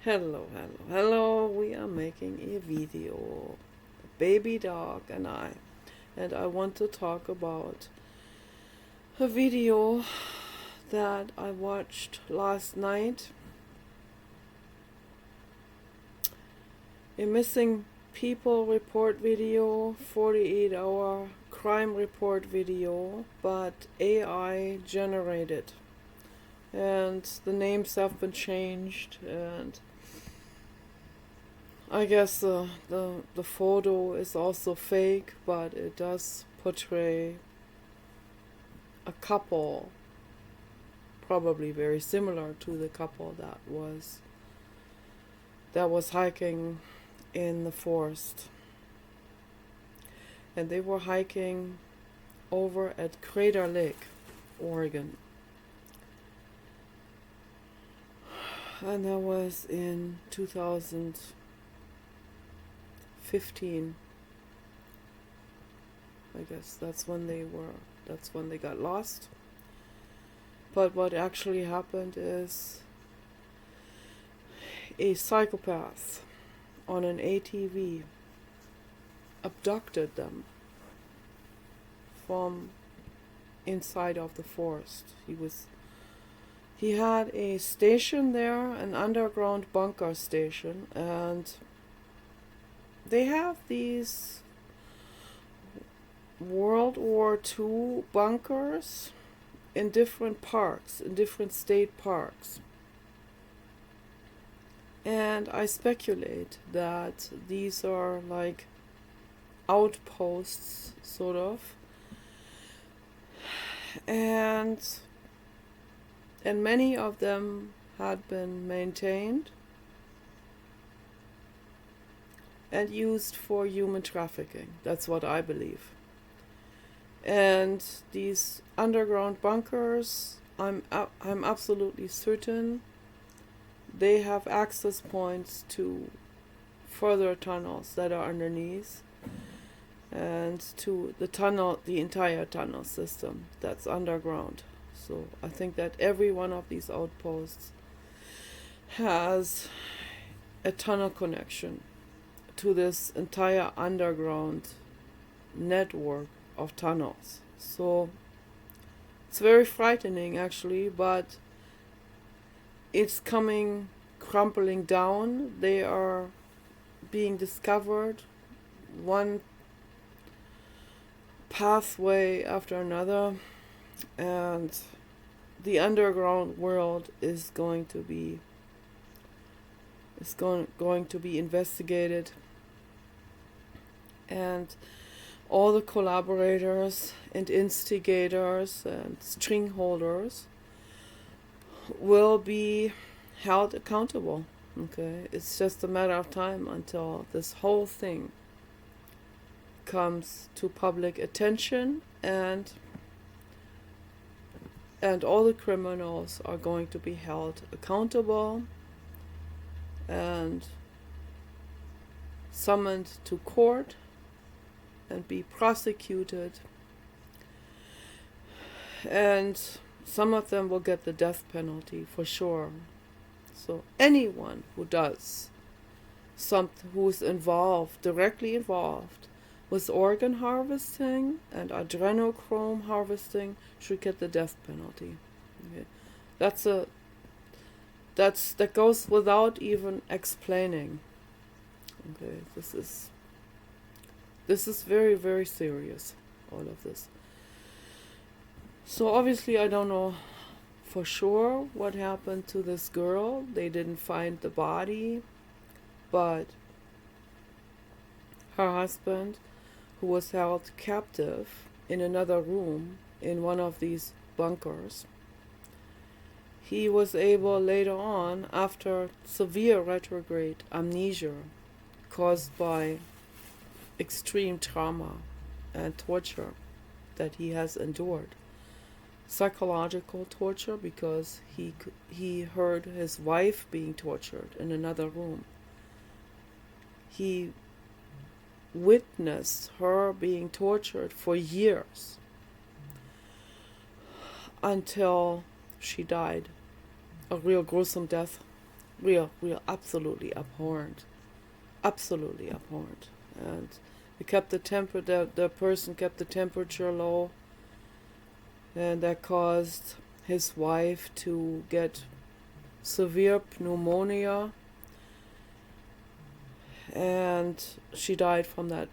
Hello, we are making a video, baby dog and I want to talk about a video that I watched last night, a missing people report video, 48-hour crime report video, but AI generated, and the names have been changed, and I guess the photo is also fake, but it does portray a couple, probably very similar to the couple that was hiking in the forest. And they were hiking over at Crater Lake, Oregon. And that was in 2015. I guess that's when they got lost. But what actually happened is a psychopath on an ATV abducted them from inside of the forest. He had a station there, an underground bunker station, and they have these World War II bunkers in different parks, in different state parks. And I speculate that these are like outposts, sort of. And many of them had been maintained and used for human trafficking. That's what I believe. And these underground bunkers, I'm absolutely certain they have access points to further tunnels that are underneath, and to the entire tunnel system that's underground. So I think that every one of these outposts has a tunnel connection to this entire underground network of tunnels. So it's very frightening, actually, but it's crumbling down. They are being discovered, one pathway after another, and the underground world is going to be investigated, and all the collaborators and instigators and string holders will be held accountable. Okay, it's just a matter of time until this whole thing comes to public attention, and all the criminals are going to be held accountable and summoned to court and be prosecuted, and some of them will get the death penalty for sure. So anyone who's directly involved with organ harvesting and adrenochrome harvesting should get the death penalty. Okay. That goes without even explaining. Okay, this is very, very serious, all of this. So obviously I don't know for sure what happened to this girl. They didn't find the body, but her husband, who was held captive in another room in one of these bunkers, he was able later on, after severe retrograde amnesia caused by extreme trauma and torture that he has endured, psychological torture, because he heard his wife being tortured in another room. He witnessed her being tortured for years until she died, a real gruesome death. absolutely abhorrent. Absolutely abhorrent. And it kept the person kept the temperature low, and that caused his wife to get severe pneumonia, and she died from that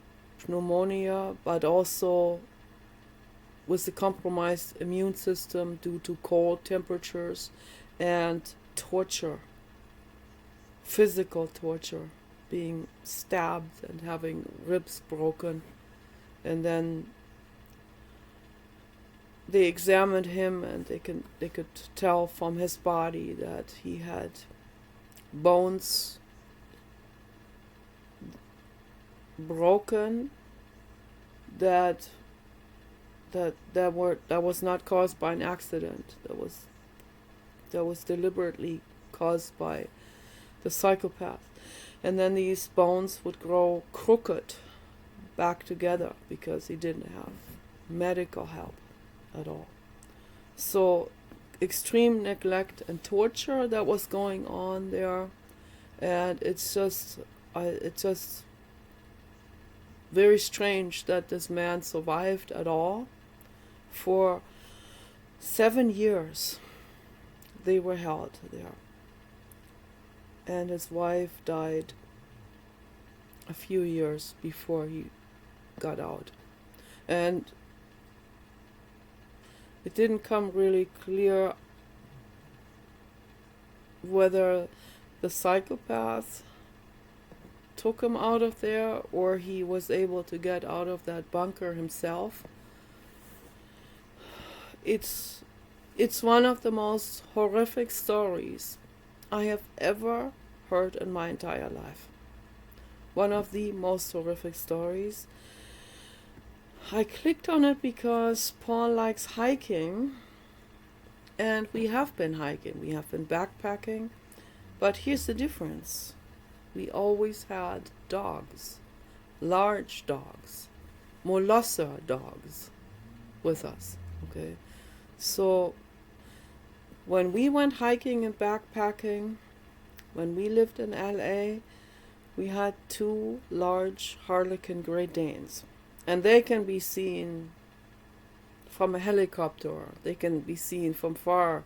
pneumonia, but also with the compromised immune system due to cold temperatures and torture, physical torture, being stabbed and having ribs broken. And then they examined him, and they could tell from his body that he had bones broken that was not caused by an accident. That was deliberately caused by the psychopath. And then these bones would grow crooked back together because he didn't have medical help at all. So extreme neglect and torture that was going on there, and it's just very strange that this man survived at all. For 7 years they were held there, and his wife died a few years before he got out. And it didn't come really clear whether the psychopath took him out of there or he was able to get out of that bunker himself. It's one of the most horrific stories I have ever heard in my entire life. One of the most horrific stories. I clicked on it because Paul likes hiking, and we have been hiking, we have been backpacking, but here's the difference. We always had dogs, large dogs, molosser dogs with us, okay? So when we went hiking and backpacking, when we lived in LA, we had 2 large Harlequin Great Danes. And they can be seen from a helicopter. They can be seen from far.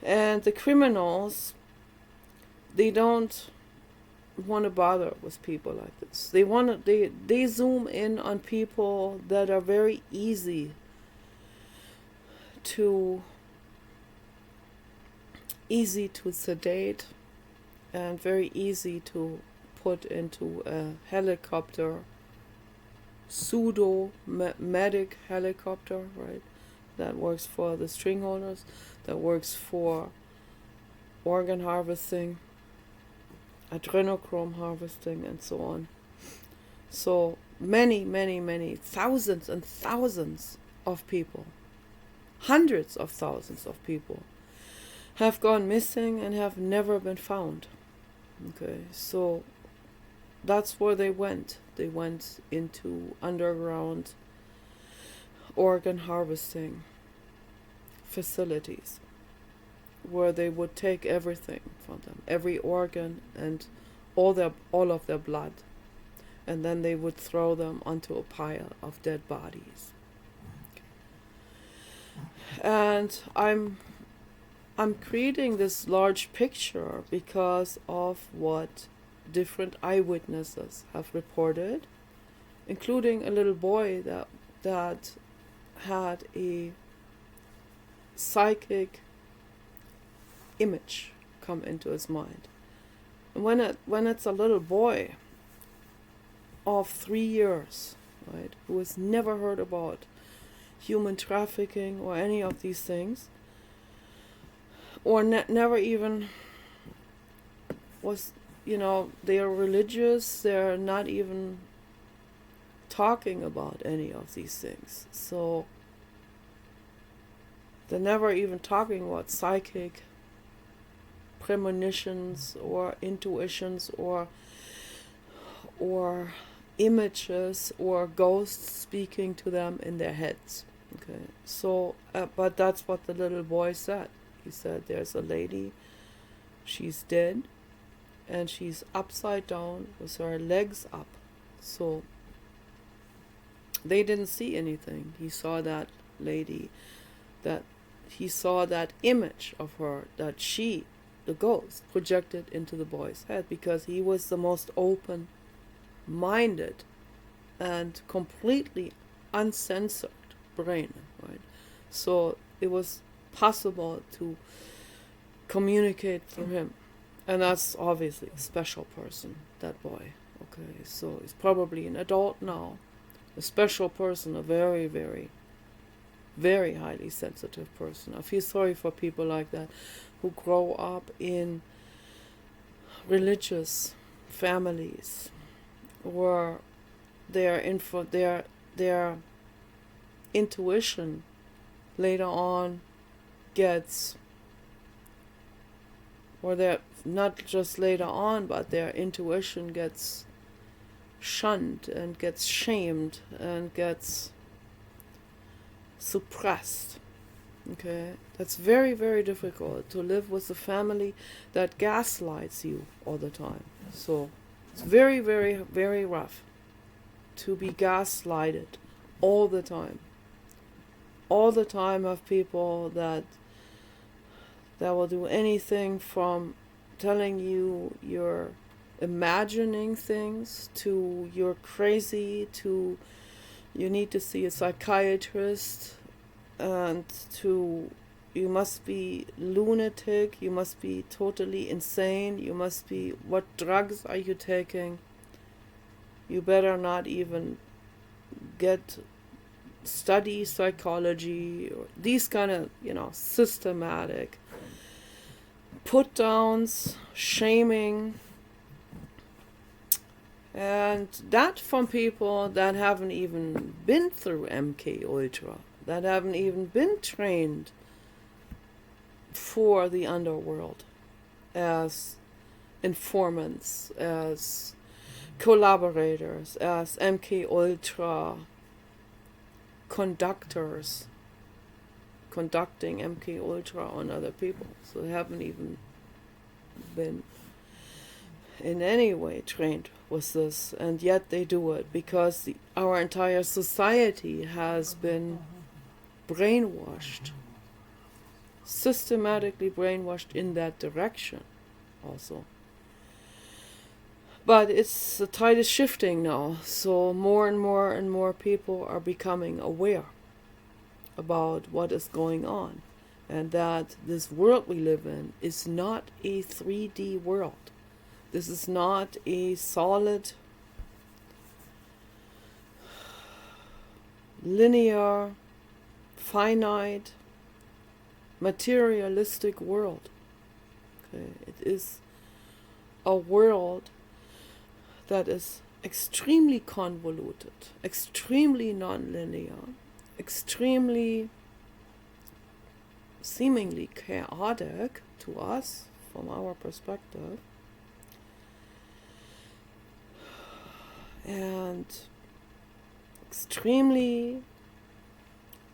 And the criminals, they don't want to bother with people like this. They zoom in on people that are very easy to sedate and very easy to put into a helicopter, pseudo medic helicopter, right? That works for the string holders, that works for organ harvesting, adrenochrome harvesting, and so on. So many thousands and thousands of people, hundreds of thousands of people have gone missing and have never been found. Okay, so that's where they went. They went into underground organ harvesting facilities where they would take everything from them, every organ and all of their blood, and then they would throw them onto a pile of dead bodies. And I'm creating this large picture because of what different eyewitnesses have reported, including a little boy that had a psychic image come into his mind. And when it's a little boy of 3 years, right, who has never heard about human trafficking or any of these things, or never even was, they are religious, they're not even talking about any of these things. So they're never even talking about psychic premonitions or intuitions or images or ghosts speaking to them in their heads. Okay, so but that's what the little boy said. He said there's a lady she's dead, and she's upside down with her legs up. So they didn't see anything. He saw that lady, that he saw that image of her, that she, the ghost, projected into the boy's head, because he was the most open minded and completely uncensored brain, right? So it was possible to communicate through him. And that's obviously a special person, that boy. Okay, so he's probably an adult now, a special person, a very, very, very highly sensitive person. I feel sorry for people like that who grow up in religious families where their intuition later on gets, or they're not just later on, but their intuition gets shunned and gets shamed and gets suppressed. Okay, that's very, very difficult to live with a family that gaslights you all the time. So it's very, very, very rough to be gaslighted all the time. All the time of people that will do anything from telling you you're imagining things, to you're crazy, to you need to see a psychiatrist, and to you must be lunatic, you must be totally insane, you must be, what drugs are you taking? You better not even study psychology, or these kind of, systematic put downs, shaming, and that from people that haven't even been through MK Ultra, that haven't even been trained for the underworld as informants, as collaborators, as MK Ultra conductors, conducting MK Ultra on other people. So they haven't even been in any way trained with this, and yet they do it because our entire society has been brainwashed, systematically brainwashed in that direction also. But the tide is shifting now, so more and more and more people are becoming aware about what is going on, and that this world we live in is not a 3D world. This is not a solid, linear, finite, materialistic world. Okay? It is a world that is extremely convoluted, extremely non-linear, extremely seemingly chaotic to us from our perspective, and extremely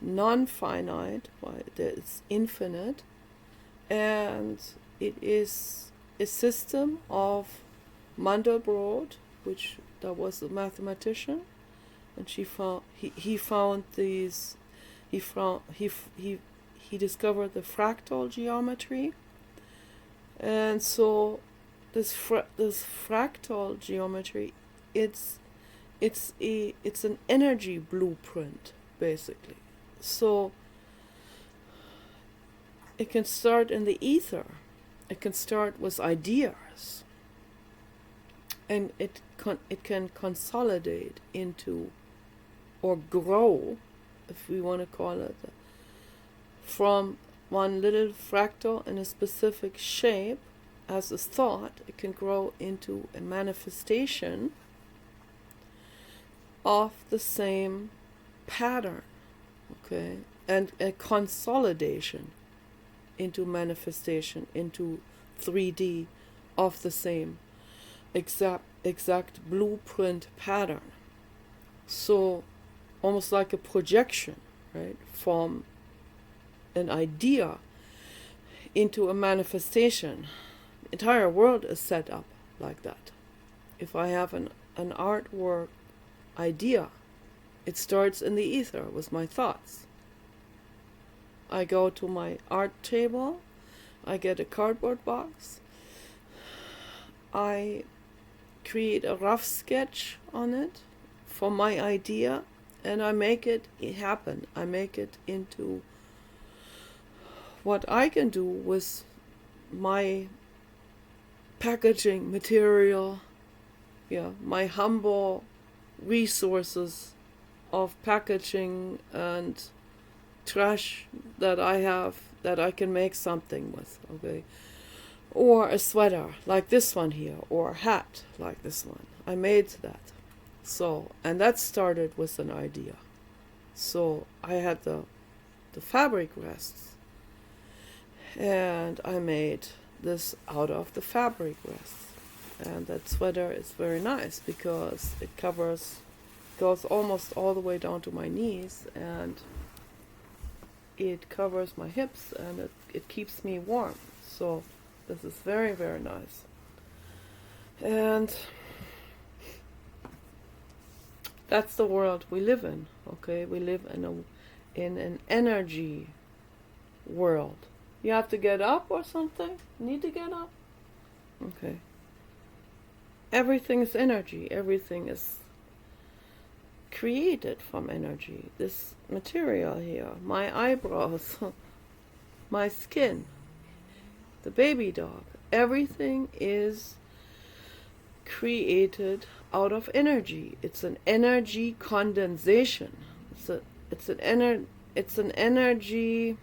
non-finite, it's infinite, and it is a system of Mandelbrot, which that was a mathematician, and he discovered the fractal geometry, and so this fractal geometry, it's an energy blueprint basically. So it can start in the ether, it can start with ideas, and it can consolidate into, or grow, if we want to call it, from one little fractal in a specific shape as a thought. It can grow into a manifestation of the same pattern, okay, and a consolidation into manifestation, into 3D of the same exact blueprint pattern. So almost like a projection, right, from an idea into a manifestation. entire world is set up like that. If I have an artwork idea, it starts in the ether with my thoughts. I go to my art table, I get a cardboard box, I create a rough sketch on it for my idea, and I make it happen. I make it into what I can do with my packaging material, my humble resources of packaging and trash that I have, that I can make something with, okay? Or a sweater like this one here, or a hat like this one. I made that. So, and that started with an idea. So I had the fabric rests, and I made this out of the fabric rests. And that sweater is very nice because it goes almost all the way down to my knees, and it covers my hips, and it keeps me warm. So this is very, very nice. And that's the world we live in, okay? We live in an energy world. You have to get up or something? Need to get up? Okay. Everything is energy. Everything is created from energy. This material here, my eyebrows, my skin, the baby dog, everything is created out of energy. It's an energy condensation. It's an energy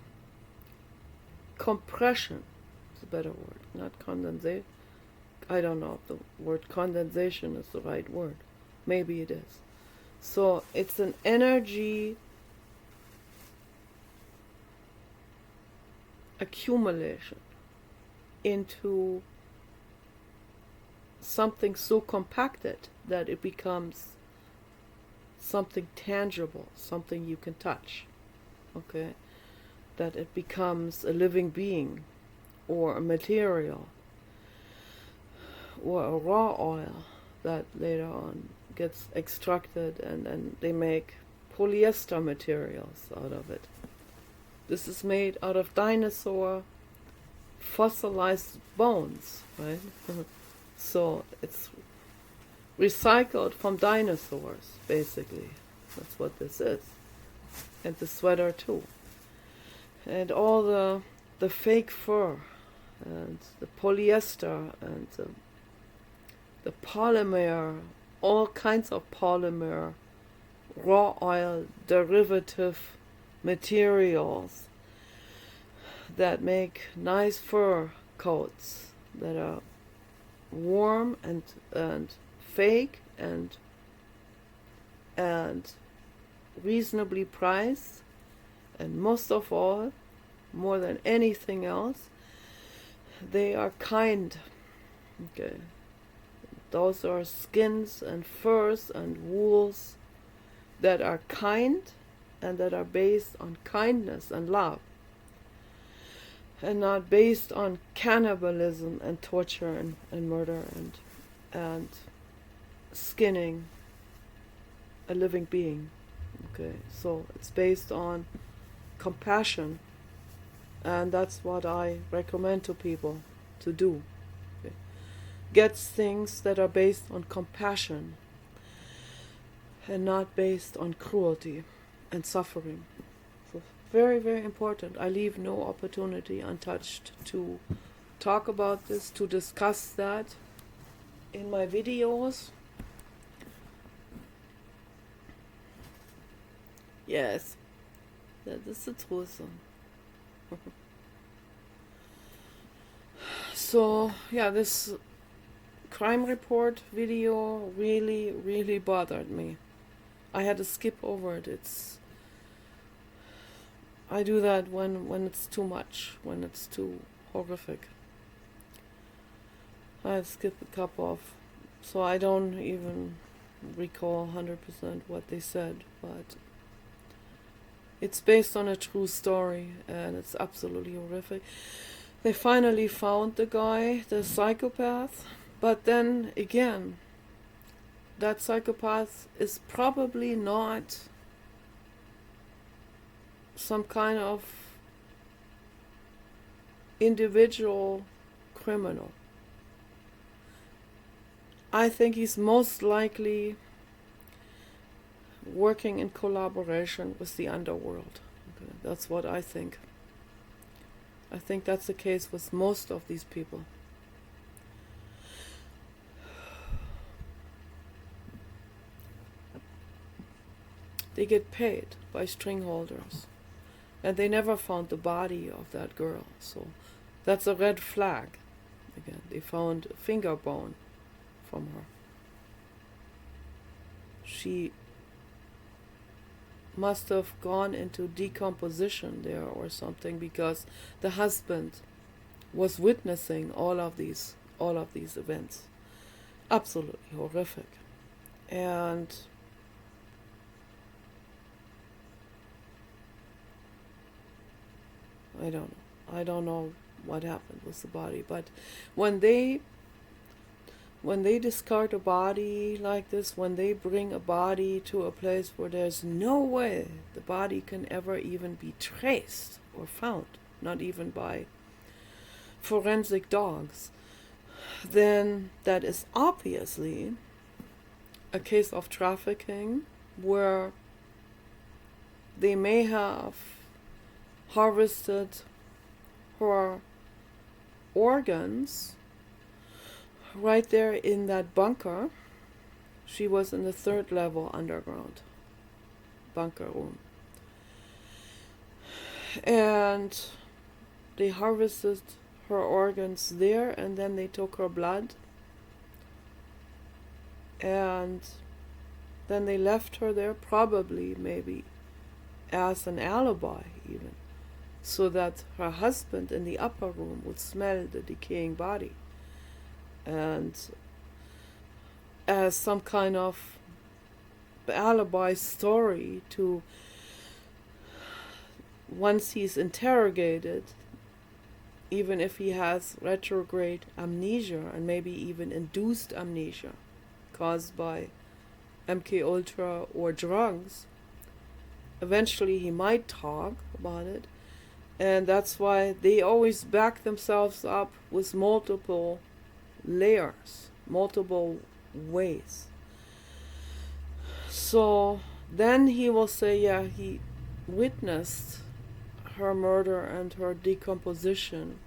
compression. It's a better word, not condensation. I don't know if the word condensation is the right word. Maybe it is. So it's an energy accumulation into something so compacted that it becomes something tangible, something you can touch, okay? That it becomes a living being, or a material, or a raw oil that later on gets extracted, and then they make polyester materials out of it. This is made out of dinosaur fossilized bones, right? So it's recycled from dinosaurs, basically. That's what this is. And the sweater too. And all the fake fur, and the polyester, and the polymer, all kinds of polymer, raw oil, derivative materials that make nice fur coats that are warm and fake and reasonably priced, and most of all, more than anything else, they are kind. Okay, those are skins and furs and wools that are kind and that are based on kindness and love, and not based on cannibalism and torture and murder and skinning a living being. Okay, so it's based on compassion, and that's what I recommend to people to do. Okay. Get things that are based on compassion and not based on cruelty and suffering. So very, very important. I leave no opportunity untouched to talk about this, to discuss that in my videos. Yes, that is the truth. So yeah, this crime report video really, really bothered me. I had to skip over it. I do that when it's too much, when it's too horrific. I skip a couple of, so I don't even recall 100% what they said, but it's based on a true story, and it's absolutely horrific. They finally found the guy, the psychopath, but then again, that psychopath is probably not some kind of individual criminal. I think he's most likely working in collaboration with the underworld. Okay, that's what I think. I think that's the case with most of these people. They get paid by string holders. And they never found the body of that girl. So that's a red flag. Again, they found a finger bone from her. She must have gone into decomposition there or something, because the husband was witnessing all of these events. Absolutely horrific. And I don't know what happened with the body, but when they discard a body like this, when they bring a body to a place where there's no way the body can ever even be traced or found, not even by forensic dogs, then that is obviously a case of trafficking, where they may have harvested her organs right there in that bunker. She was in the 3rd level underground bunker room. And they harvested her organs there, and then they took her blood. And then they left her there, probably, maybe, as an alibi even, so that her husband in the upper room would smell the decaying body. And as some kind of alibi story to, once he's interrogated, even if he has retrograde amnesia and maybe even induced amnesia caused by MK Ultra or drugs, eventually he might talk about it. And that's why they always back themselves up with multiple layers, multiple ways. So then he will say, yeah, he witnessed her murder and her decomposition,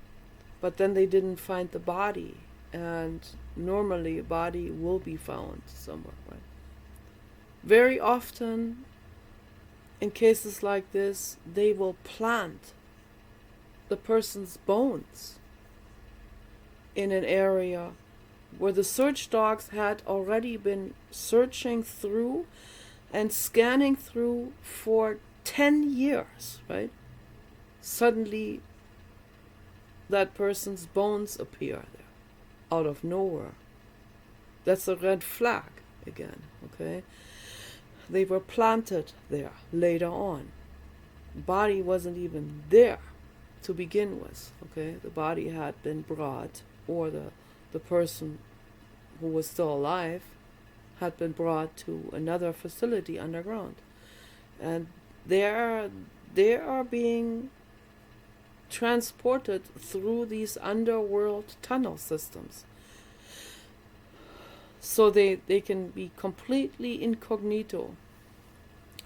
but then they didn't find the body, and normally a body will be found somewhere, right? Very often in cases like this, they will plant the person's bones in an area where the search dogs had already been searching through and scanning through for 10 years, right? Suddenly that person's bones appear there out of nowhere. That's a red flag again, okay? They were planted there later on. The body wasn't even there to begin with, okay? The body had been brought, or the person who was still alive had been brought to another facility underground. And they are being transported through these underworld tunnel systems. So they can be completely incognito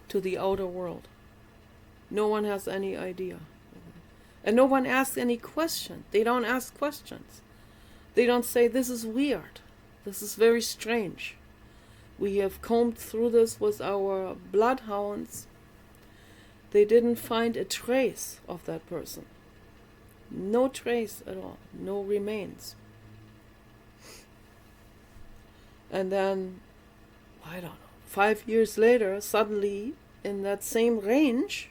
to the outer world. No one has any idea. And no one asks any question. They don't ask questions. They don't say, this is weird. This is very strange. We have combed through this with our bloodhounds. They didn't find a trace of that person. No trace at all. No remains. And then, I don't know, 5 years later, suddenly, in that same range,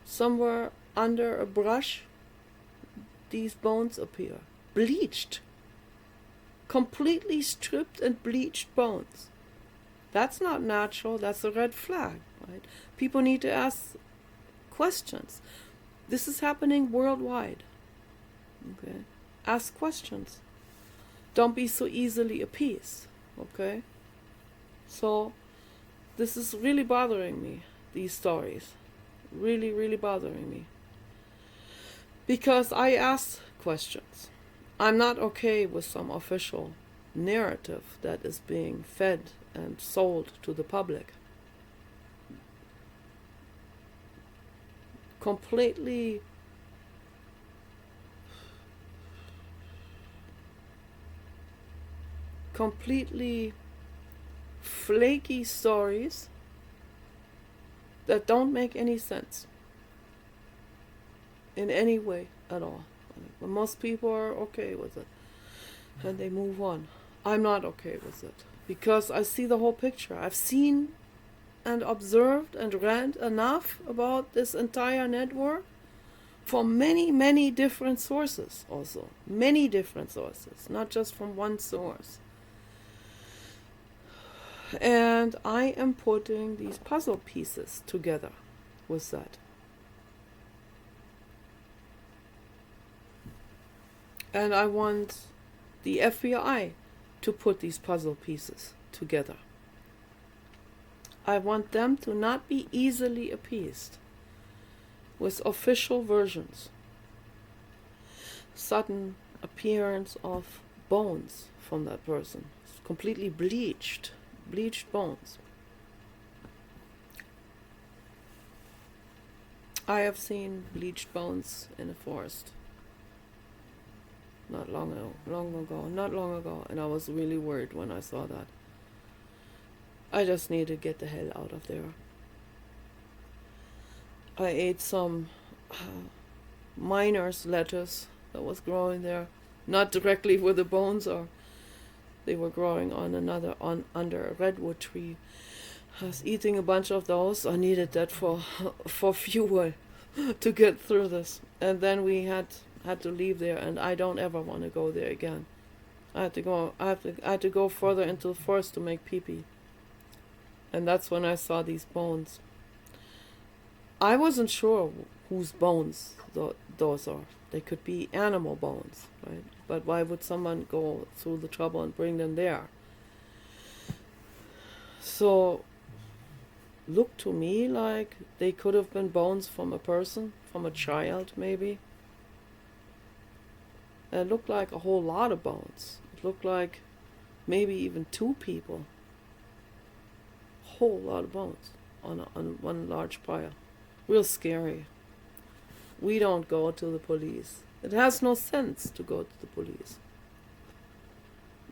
somewhere under a brush, these bones appear. Bleached. Completely stripped and bleached bones. That's not natural. That's a red flag, right? People need to ask questions. This is happening worldwide. Okay? Ask questions. Don't be so easily appeased. Okay? So, this is really bothering me, these stories. Really, really bothering me. Because I ask questions. I'm not okay with some official narrative that is being fed and sold to the public. Completely flaky stories that don't make any sense in any way at all. But most people are okay with it and they move on. I'm not okay with it because I see the whole picture. I've seen and observed and read enough about this entire network from many, many different sources also. Many different sources, not just from one source. And I am putting these puzzle pieces together with that. And I want the FBI to put these puzzle pieces together. I want them to not be easily appeased with official versions. Sudden appearance of bones from that person. Completely bleached bones. I have seen bleached bones in a forest. Not long ago, and I was really worried when I saw that. I just need to get the hell out of there. I ate some miner's lettuce that was growing there, not directly where the bones are. They were growing under a redwood tree. I was eating a bunch of those. I needed that for fuel to get through this. And then we had to leave there, and I don't ever want to go there again. I had to go further into the forest to make pee-pee. And that's when I saw these bones. I wasn't sure whose bones those are. They could be animal bones, right? But why would someone go through the trouble and bring them there? So, looked to me like they could have been bones from a person, from a child maybe. And it looked like a whole lot of bones. It looked like maybe even two people. Whole lot of bones on one large pile. Real scary. We don't go to the police. It has no sense to go to the police.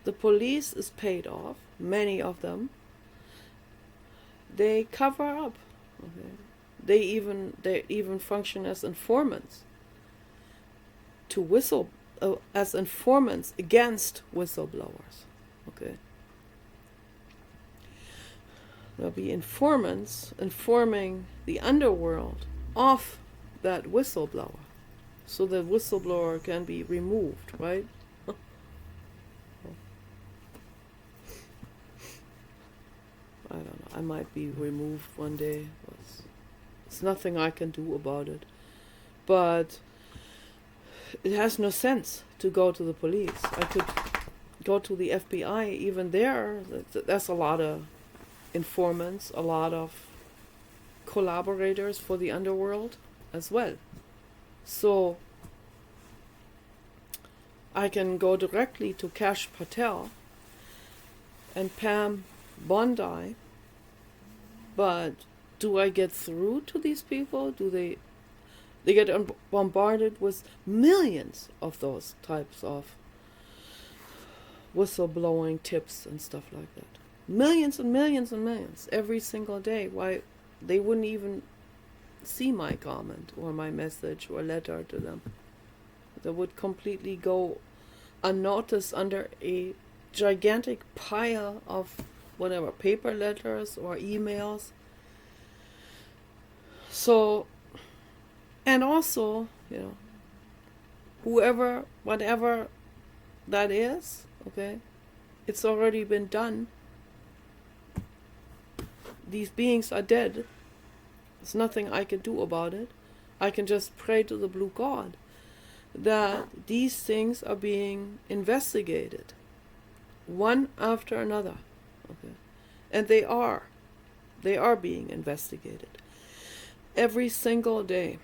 The police is paid off, many of them. They cover up. Okay? They even function as informants as informants against whistleblowers. Okay. There'll be informants informing the underworld of that whistleblower, so the whistleblower can be removed, right? I don't know. I might be removed one day. It's nothing I can do about it. But it has no sense to go to the police. I could go to the FBI. Even there, that's a lot of informants, a lot of collaborators for the underworld as well. So I can go directly to Kash Patel and Pam Bondi, but do I get through to these people? Do they get bombarded with millions of those types of whistleblowing tips and stuff like that? Millions and millions and millions every single day. Why they wouldn't even see my comment or my message or letter to them. That would completely go unnoticed under a gigantic pile of whatever, paper letters or emails. So, and also, whoever, whatever that is, okay, it's already been done. These beings are dead. There's nothing I can do about it. I can just pray to the blue God that these things are being investigated one after another. Okay? And they are being investigated every single day.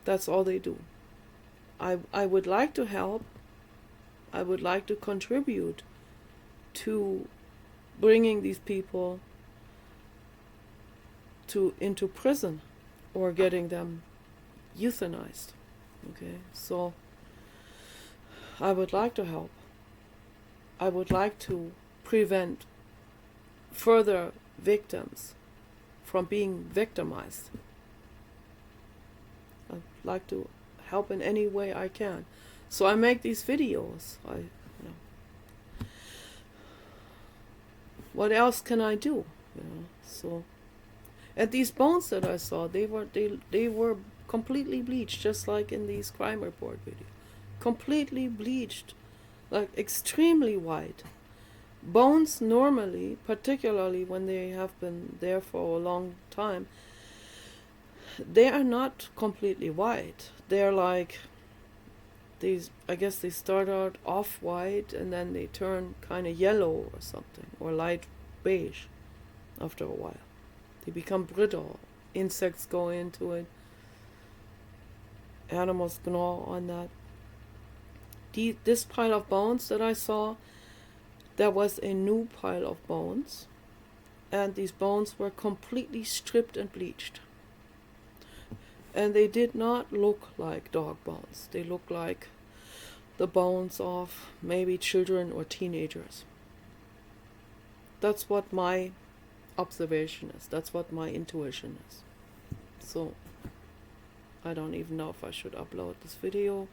That's all they do. I would like to help. I would like to contribute to bringing these people into prison or getting them euthanized. Okay, so I would like to help. I would like to prevent further victims from being victimized. I'd like to help in any way I can. So I make these videos. What else can I do? So, and these bones that I saw, they were completely bleached, just like in these crime report videos. Completely bleached, like extremely white. Bones normally, particularly when they have been there for a long time, they are not completely white. They're like these, I guess they start out off-white and then they turn kind of yellow or something, or light beige after a while. They become brittle. Insects go into it. Animals gnaw on that. This pile of bones that I saw, that was a new pile of bones. And these bones were completely stripped and bleached. And they did not look like dog bones. They looked like the bones of maybe children or teenagers. That's what my observation is. That's what my intuition is. So, I don't even know if I should upload this video.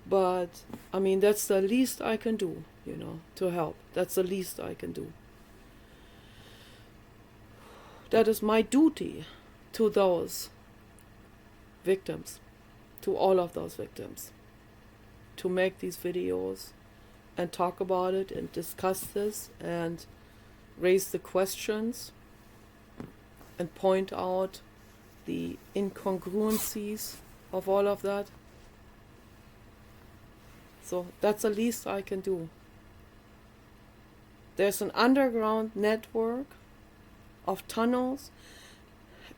But, I mean, that's the least I can do, to help. That's the least I can do. That is my duty to those victims, to all of those victims, to make these videos and talk about it and discuss this and raise the questions and point out the incongruencies of all of that. So that's the least I can do. There's an underground network of tunnels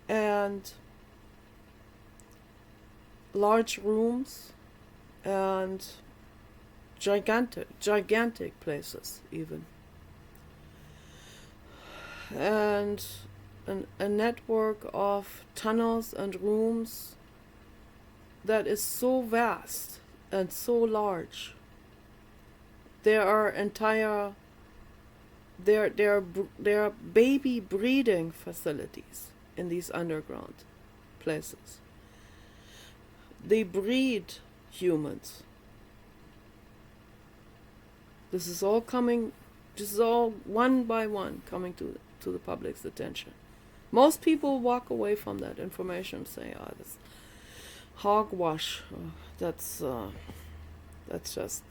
and large rooms and gigantic places even. And a network of tunnels and rooms that is so vast and so large. There are baby breeding facilities in these underground places. They breed humans. This is all one by one coming to the public's attention. Most people walk away from that information and say, this hogwash, that's just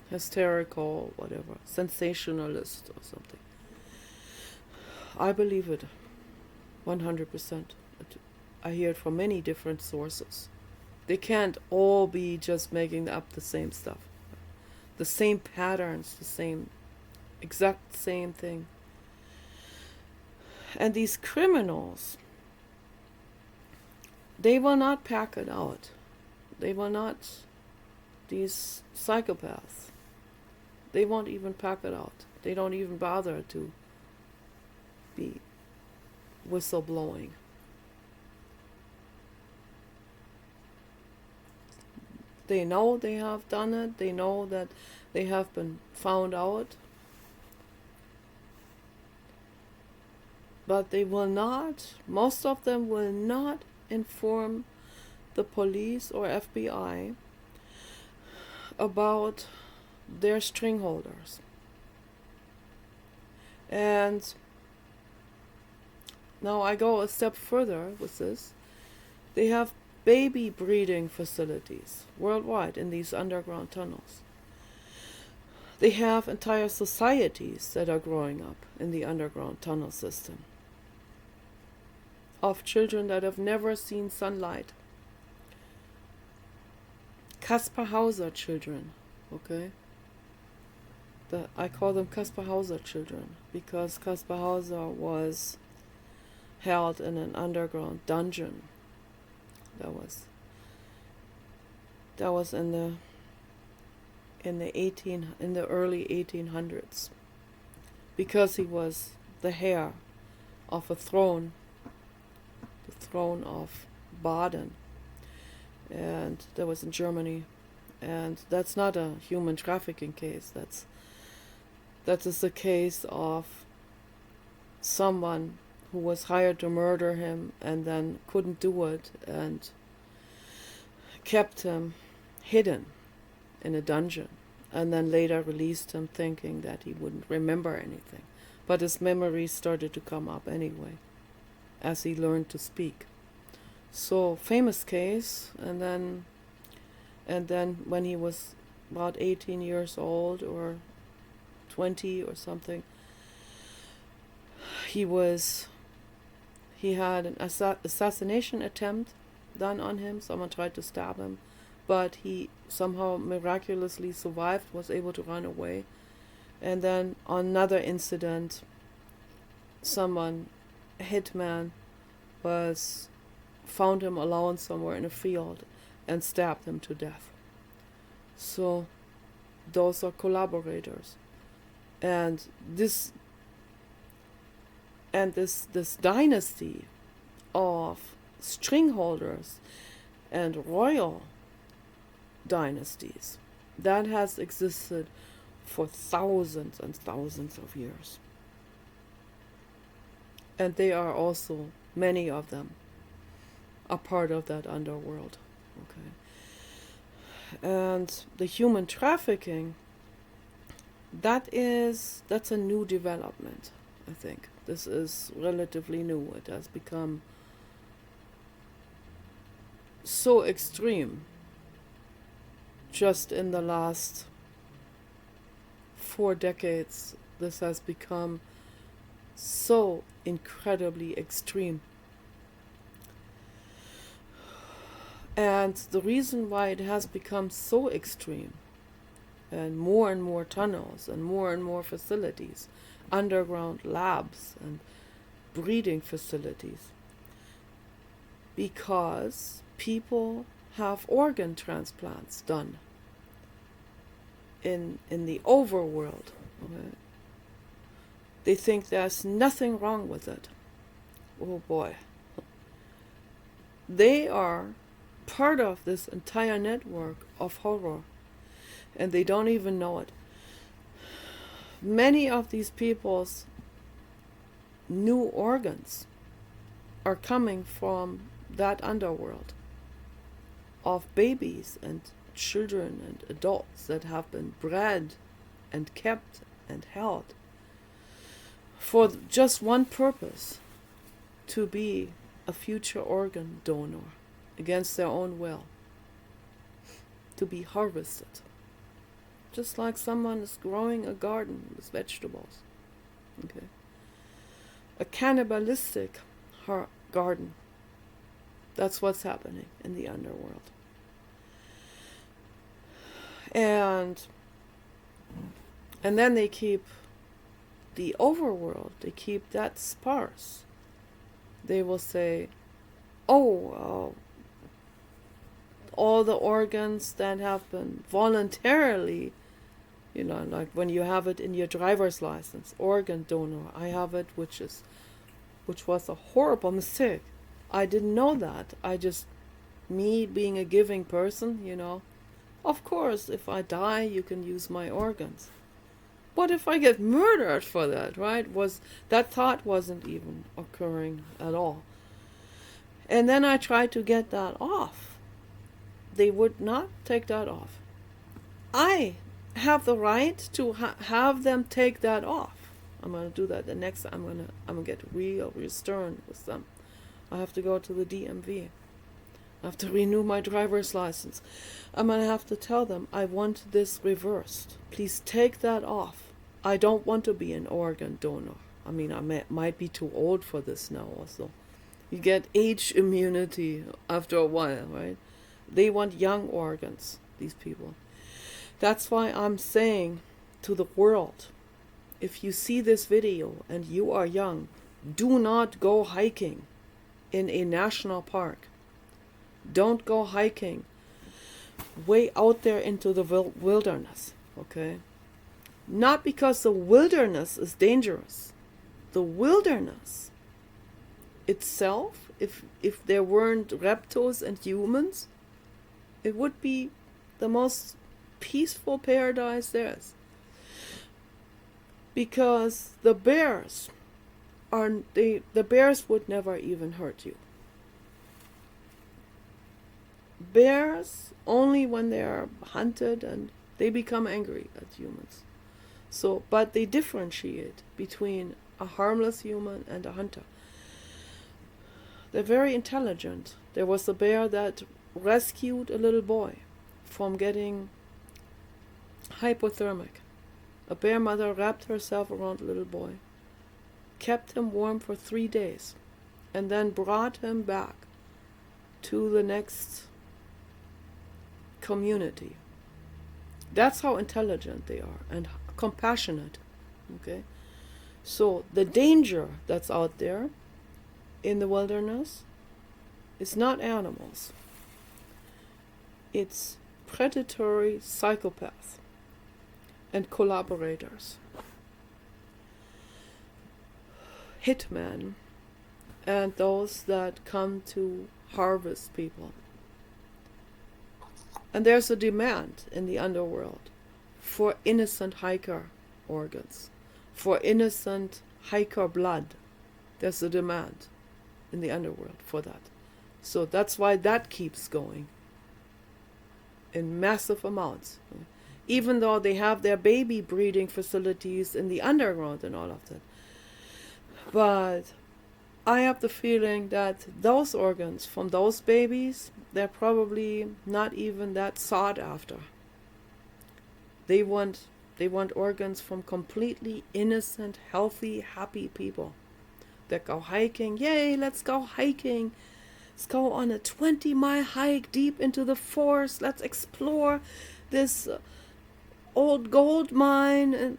hysterical, whatever, sensationalist or something. I believe it 100%. I hear it from many different sources. They can't all be just making up the same stuff. The same patterns, exact same thing. And these criminals, they will not pack it out. They will not, these psychopaths, they won't even pack it out. They don't even bother to be whistleblowing. They know they have done it. They know that they have been found out. But they will not, most of them will not inform the police or FBI about their string holders. And now I go a step further with this. They have baby breeding facilities worldwide in these underground tunnels. They have entire societies that are growing up in the underground tunnel system. of children that have never seen sunlight. Kaspar Hauser children, okay? I call them Kaspar Hauser children because Kaspar Hauser was held in an underground dungeon. That was in the early 1800s, because he was the heir of a throne, the throne of Baden, and that was in Germany. And that's not a human trafficking case. That is a case of someone who was hired to murder him and then couldn't do it and kept him hidden in a dungeon, and then later released him thinking that he wouldn't remember anything. But his memories started to come up anyway as he learned to speak. So famous case. And then when he was about 18 years old or 20 or something, he had an assassination attempt done on him. Someone tried to stab him, but he somehow miraculously survived, was able to run away. And then on another incident, a hitman, found him alone somewhere in a field and stabbed him to death. So those are collaborators. And this dynasty of stringholders and royal dynasties, that has existed for thousands and thousands of years. And they are also, many of them, a part of that underworld. Okay. And the human trafficking, that's a new development, I think. This is relatively new. It has become so extreme just in the last 4 decades. This has become so incredibly extreme. And the reason why it has become so extreme, and more tunnels and more facilities, underground labs and breeding facilities, because people have organ transplants done in the overworld. Okay? They think there's nothing wrong with it. Oh boy. They are part of this entire network of horror, and they don't even know it. Many of these people's new organs are coming from that underworld of babies and children and adults that have been bred and kept and held for just one purpose: to be a future organ donor against their own will, to be harvested. Just like someone is growing a garden with vegetables. Okay. A cannibalistic garden. That's what's happening in the underworld. And then they keep the overworld, they keep that sparse. They will say, all the organs that have been voluntarily, like when you have it in your driver's license, organ donor. I have it, which was a horrible mistake. I didn't know that. Me being a giving person, of course, if I die, you can use my organs. What if I get murdered for that, right? That thought wasn't even occurring at all. And then I tried to get that off. They would not take that off. I have the right to have them take that off. I'm going to do that the next time. I'm going to get real stern with them. I have to go to the DMV. I have to renew my driver's license. I'm going to have to tell them, I want this reversed. Please take that off. I don't want to be an organ donor. I mean, I might be too old for this now also. You get age immunity after a while, right? They want young organs, these people. That's why I'm saying to the world, if you see this video and you are young, do not go hiking in a national park. Don't go hiking way out there into the wilderness, okay? Not because the wilderness is dangerous. The wilderness itself, if there weren't reptiles and humans, it would be the most peaceful paradise there is. Because the bears the bears would never even hurt you. Bears only when they are hunted and they become angry at humans. So, but they differentiate between a harmless human and a hunter. They're very intelligent. There was a bear that rescued a little boy from getting hypothermic. A bear mother wrapped herself around a little boy, kept him warm for 3 days, and then brought him back to the next community. That's how intelligent they are and compassionate. Okay? So the danger that's out there in the wilderness is not animals. It's predatory psychopaths and collaborators, hitmen, and those that come to harvest people. And there's a demand in the underworld for innocent hiker organs, for innocent hiker blood. There's a demand in the underworld for that. So that's why that keeps going in massive amounts. Even though they have their baby breeding facilities in the underground and all of that. But I have the feeling that those organs from those babies, they're probably not even that sought after. They want organs from completely innocent, healthy, happy people that go hiking. Yay, let's go hiking. Let's go on a 20-mile hike deep into the forest. Let's explore this old gold mine. And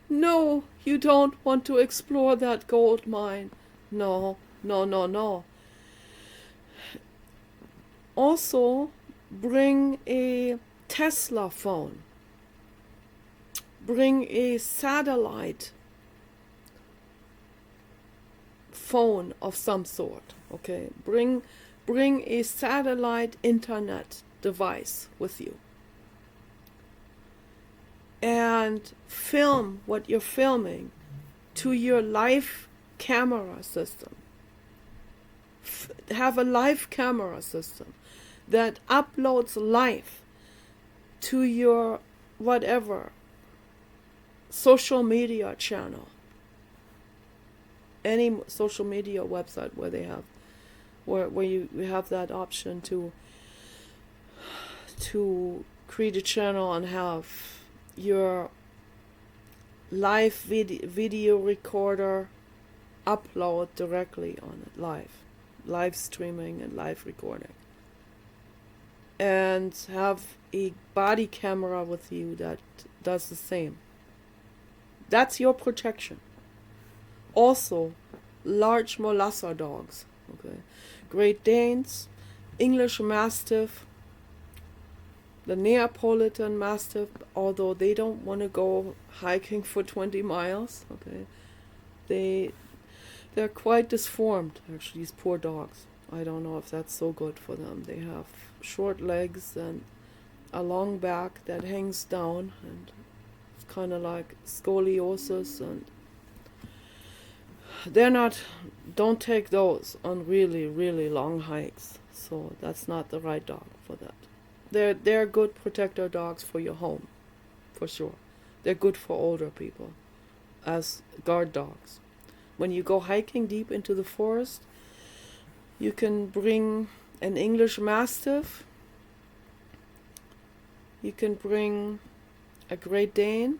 no, you don't want to explore that gold mine. No, no, no, no. Also, bring a Tesla phone. Bring a satellite phone of some sort. Okay, bring a satellite internet device with you. And film what you're filming to your live camera system. Have a live camera system that uploads live to your whatever social media channel. Any social media website where they have, where you have that option to create a channel and have your live video recorder upload directly on it, live streaming and live recording, and have a body camera with you that does the same. That's your protection. Also, large Molosser dogs, okay, Great Danes, English Mastiff, the Neapolitan Mastiff, although they don't want to go hiking for 20 miles, okay, they're quite disformed, actually, these poor dogs. I don't know if that's so good for them. They have short legs and a long back that hangs down, and it's kind of like scoliosis, and don't take those on really, really long hikes. So that's not the right dog for that. They're good protector dogs for your home, for sure. They're good for older people as guard dogs. When you go hiking deep into the forest, you can bring an English Mastiff. You can bring a Great Dane.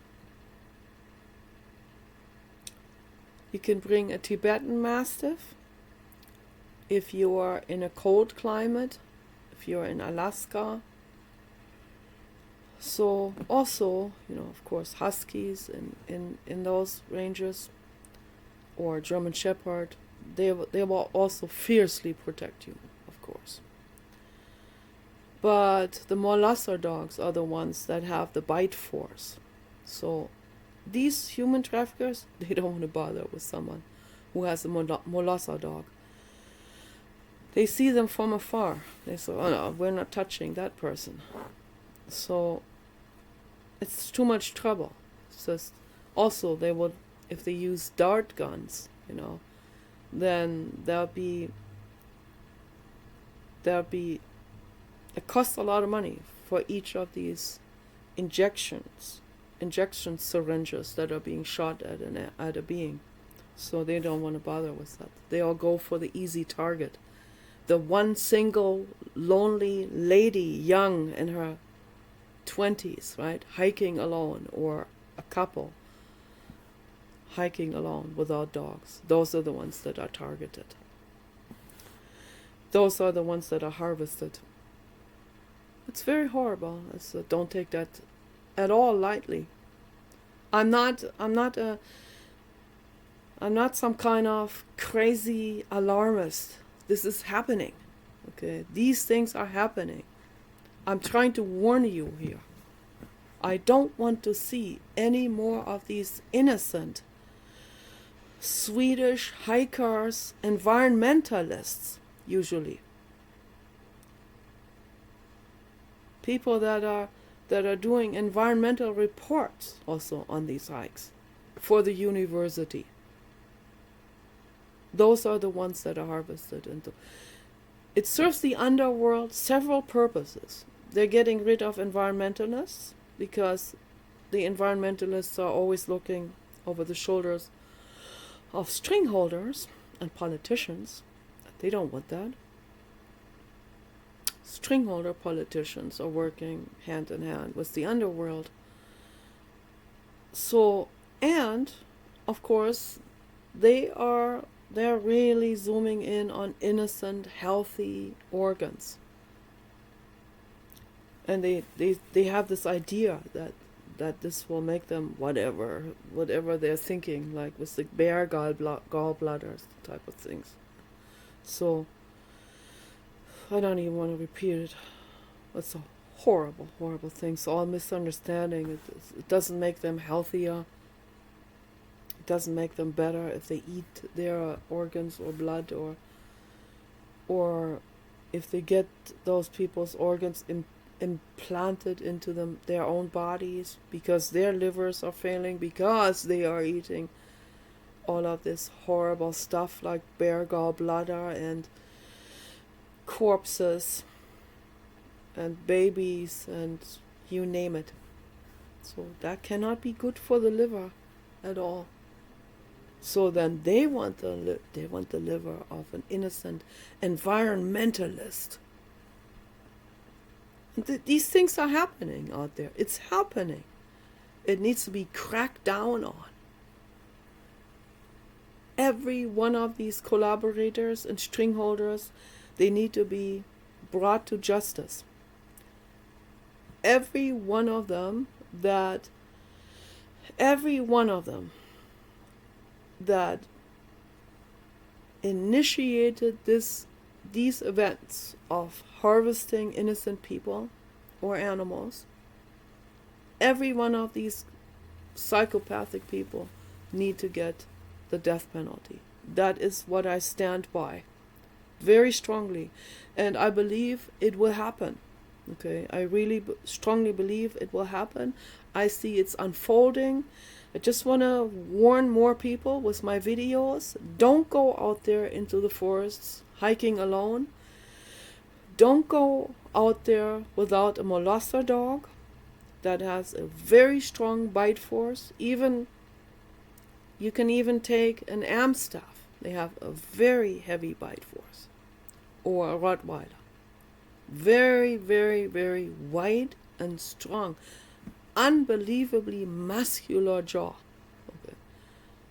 You can bring a Tibetan Mastiff if you are in a cold climate, if you're in Alaska. So also, of course, Huskies in those ranges, or German Shepherd, they will also fiercely protect you, of course. But the Molosser dogs are the ones that have the bite force. So these human traffickers, they don't want to bother with someone who has a Molosser dog. They see them from afar. They say, oh no, we're not touching that person. So it's too much trouble. It's just, also they would, if they use dart guns, then there'll be it costs a lot of money for each of these injection syringes that are being shot at a being. So they don't want to bother with that. They all go for the easy target. The one single lonely lady, young in her 20s, right, hiking alone, or a couple hiking alone without dogs. Those are the ones that are targeted. Those are the ones that are harvested. It's very horrible. Don't take that at all lightly. I'm not some kind of crazy alarmist. This is happening. Okay, these things are happening. I'm trying to warn you here. I don't want to see any more of these innocent Swedish hikers, environmentalists, usually. People that are doing environmental reports also on these hikes for the university. Those are the ones that are harvested. It serves the underworld several purposes. They're getting rid of environmentalists, because the environmentalists are always looking over the shoulders of string holders and politicians. They don't want that. Stringholder politicians are working hand in hand with the underworld. So, and of course, they're really zooming in on innocent, healthy organs. And they have this idea that this will make them whatever they're thinking, like with the bear gallbladders type of things. So I don't even want to repeat it. It's a horrible, horrible thing. So all misunderstanding. It doesn't make them healthier. It doesn't make them better if they eat their organs or blood, or if they get those people's organs implanted into their own bodies, because their livers are failing, because they are eating all of this horrible stuff like bear gallbladder and corpses and babies and you name it. So that cannot be good for the liver at all. So then they want the liver of an innocent environmentalist. These things are happening out there. It's happening. It needs to be cracked down on. Every one of these collaborators and string holders, they need to be brought to justice. Every one of them that initiated these events of harvesting innocent people or animals, every one of these psychopathic people need to get the death penalty. That is what I stand by very strongly, and I believe it will happen. Okay, I really strongly believe it will happen. I see it's unfolding. I just want to warn more people with my videos. Don't go out there into the forests hiking alone. Don't go out there without a Molosser dog that has a very strong bite force. You can even take an Amstaff. They have a very heavy bite force. Or a Rottweiler. Very, very, very wide and strong. Unbelievably muscular jaw. Okay.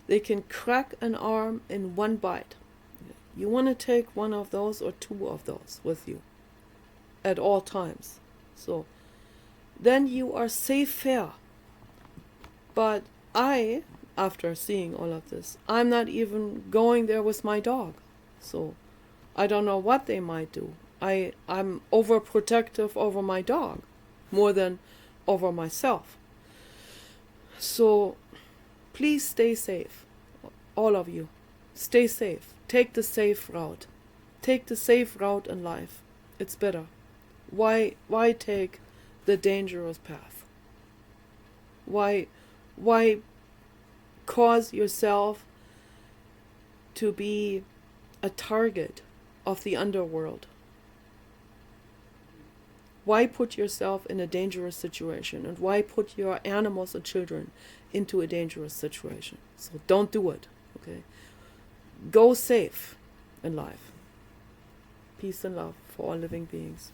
They can crack an arm in one bite. You want to take one of those or two of those with you at all times. So then you are safe there. But I, after seeing all of this, I'm not even going there with my dog. So I don't know what they might do. I'm overprotective over my dog more than over myself. So please stay safe. All of you. Stay safe. Take the safe route. Take the safe route in life. It's better. Why take the dangerous path? Why cause yourself to be a target of the underworld? Why put yourself in a dangerous situation? And why put your animals and children into a dangerous situation? So don't do it, okay? Go safe in life. Peace and love for all living beings.